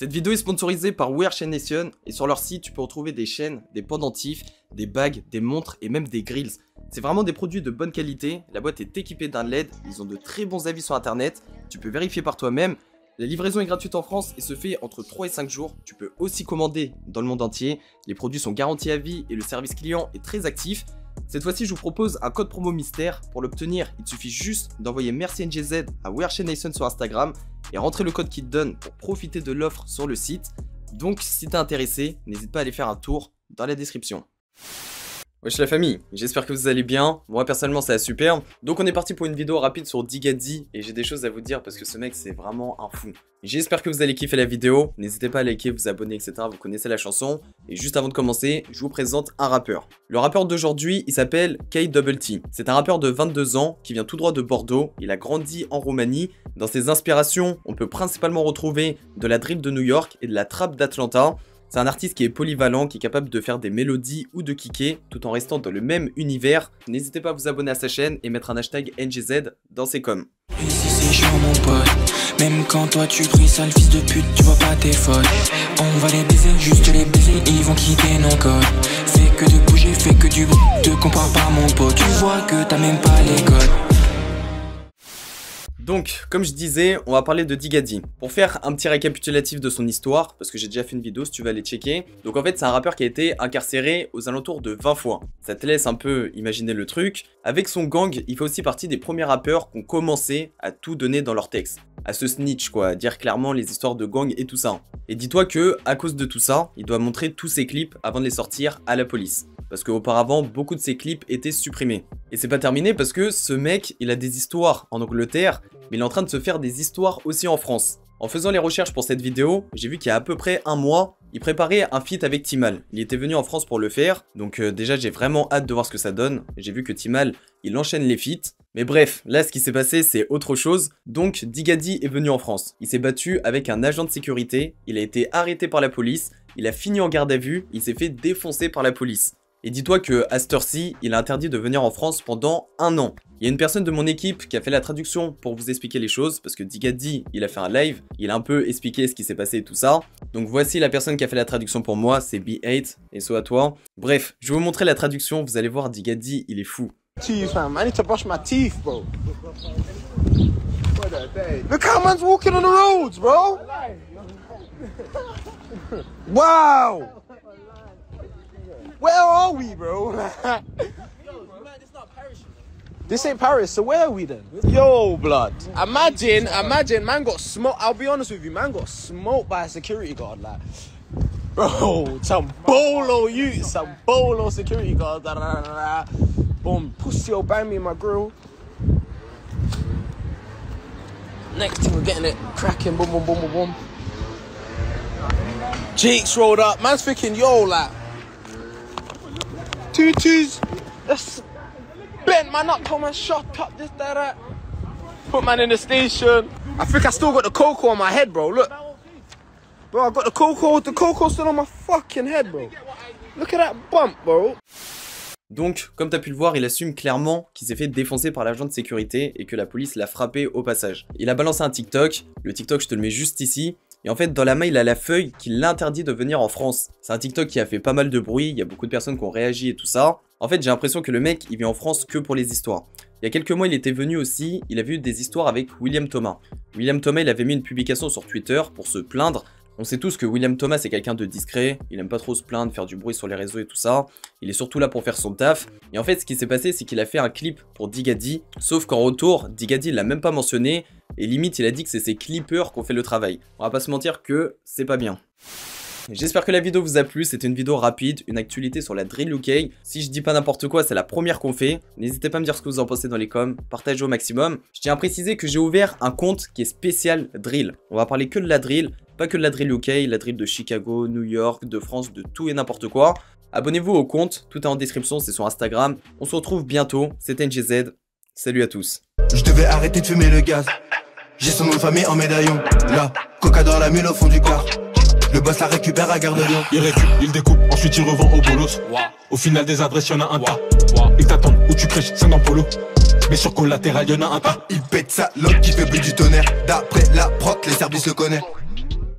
Cette vidéo est sponsorisée par We Are Chain Nation et sur leur site tu peux retrouver des chaînes, des pendentifs, des bagues, des montres et même des grills. C'est vraiment des produits de bonne qualité, la boîte est équipée d'un LED, ils ont de très bons avis sur internet, tu peux vérifier par toi-même. La livraison est gratuite en France et se fait entre 3 et 5 jours, tu peux aussi commander dans le monde entier, les produits sont garantis à vie et le service client est très actif. Cette fois-ci je vous propose un code promo mystère, pour l'obtenir il te suffit juste d'envoyer merci NGZ à We Are Chain Nation sur Instagram et rentrer le code qui te donne pour profiter de l'offre sur le site. Donc si t'es intéressé, n'hésite pas à aller faire un tour dans la description. Wesh la famille, j'espère que vous allez bien, moi personnellement ça va super. Donc on est parti pour une vidéo rapide sur Digadi et j'ai des choses à vous dire parce que ce mec c'est vraiment un fou. J'espère que vous allez kiffer la vidéo, n'hésitez pas à liker, vous abonner etc, vous connaissez la chanson. Et juste avant de commencer, je vous présente un rappeur. Le rappeur d'aujourd'hui il s'appelle K-Double-T. C'est un rappeur de 22 ans qui vient tout droit de Bordeaux, il a grandi en Roumanie. Dans ses inspirations, on peut principalement retrouver de la drill de New York et de la trap d'Atlanta. C'est un artiste qui est polyvalent, qui est capable de faire des mélodies ou de kicker, tout en restant dans le même univers. N'hésitez pas à vous abonner à sa chaîne et mettre un hashtag NGZ dans ses coms. Ici c'est chaud mon pote, même quand toi tu pries sale fils de pute, tu vois pas tes fautes. On va les baiser, juste les baiser, ils vont quitter nos codes. Fais que de bouger, fais que du bruit, te compare pas mon pote, tu vois que t'as même pas les codes. Donc, comme je disais, on va parler de Digadi. Pour faire un petit récapitulatif de son histoire, parce que j'ai déjà fait une vidéo si tu vas aller checker. Donc en fait, c'est un rappeur qui a été incarcéré aux alentours de 20 fois. Ça te laisse un peu imaginer le truc. Avec son gang, il fait aussi partie des premiers rappeurs qui ont commencé à tout donner dans leurs textes. À se snitch quoi, à dire clairement les histoires de gang et tout ça. Et dis-toi que, à cause de tout ça, il doit montrer tous ses clips avant de les sortir à la police. Parce qu'auparavant, beaucoup de ses clips étaient supprimés. Et c'est pas terminé parce que ce mec, il a des histoires en Angleterre, mais il est en train de se faire des histoires aussi en France. En faisant les recherches pour cette vidéo, j'ai vu qu'il y a à peu près un mois, il préparait un feat avec Timal. Il était venu en France pour le faire, donc déjà j'ai vraiment hâte de voir ce que ça donne. J'ai vu que Timal, il enchaîne les feats. Mais bref, là ce qui s'est passé c'est autre chose. Donc Digadi est venu en France. Il s'est battu avec un agent de sécurité, il a été arrêté par la police, il a fini en garde à vue, il s'est fait défoncer par la police. Et dis-toi que à cette heure-ci, il a interdit de venir en France pendant 1 an. Il y a une personne de mon équipe qui a fait la traduction pour vous expliquer les choses, parce que Digadi, il a fait un live, il a un peu expliqué ce qui s'est passé et tout ça. Donc voici la personne qui a fait la traduction pour moi, c'est B8, et so à toi. Bref, je vais vous montrer la traduction, vous allez voir Digadi, il est fou. Teeth, fam. I need to brush my teeth, bro. Look how man's walking on the roads, bro. Wow. Where are we, bro? This ain't Paris, so where are we then? Yo, blood. Imagine, man got smoked. I'll be honest with you, man got smoked by a security guard, like. Bro, some bolo youth, some bolo security guard. Boom, pussy will bang me in my grill. Next thing we're getting it cracking, boom, boom, boom, boom, boom. Jake's rolled up, man's thinking, yo, like. Tutus, let's bent man up, told man shut up, this, that. Put man in the station. I think I still got the cocoa on my head, bro, look. Bro, I got the cocoa still on my fucking head, bro. Look at that bump, bro. Donc, comme t'as pu le voir, il assume clairement qu'il s'est fait défoncer par l'agent de sécurité et que la police l'a frappé au passage. Il a balancé un TikTok, le TikTok je te le mets juste ici. Et en fait, dans la main, il a la feuille qui l'interdit de venir en France. C'est un TikTok qui a fait pas mal de bruit, il y a beaucoup de personnes qui ont réagi et tout ça. En fait, j'ai l'impression que le mec, il vient en France que pour les histoires. Il y a quelques mois, il était venu aussi, il avait eu des histoires avec William Thomas. William Thomas, il avait mis une publication sur Twitter pour se plaindre. On sait tous que William Thomas c'est quelqu'un de discret, il aime pas trop se plaindre, faire du bruit sur les réseaux et tout ça. Il est surtout là pour faire son taf. Et en fait, ce qui s'est passé, c'est qu'il a fait un clip pour Digadi. Sauf qu'en retour, Digadi l'a même pas mentionné. Et limite, il a dit que c'est ses clippers qui ont fait le travail. On va pas se mentir que c'est pas bien. J'espère que la vidéo vous a plu, c'était une vidéo rapide, une actualité sur la drill UK. Si je dis pas n'importe quoi, c'est la première qu'on fait. N'hésitez pas à me dire ce que vous en pensez dans les coms, partagez au maximum. Je tiens à préciser que j'ai ouvert un compte qui est spécial drill. On va parler que de la drill, pas que de la drill UK, la drill de Chicago, New York, de France, de tout et n'importe quoi. Abonnez-vous au compte, tout est en description, c'est sur Instagram. On se retrouve bientôt, c'était NGZ. Salut à tous. Je devais arrêter de fumer le gaz. J'ai son nom de famille en médaillon. Là, coca dans la mule au fond du car. Le boss la récupère à Gare de Lyon. Il récup, il découpe, ensuite il revend au bolos. Au final des adresses y'en a un tas. Ils t'attendent où tu crèches, c'est dans polo. Mais sur collatéral y'en a un tas. Il pète sa loque qui fait bruit du tonnerre. D'après la proc, les services le connaissent.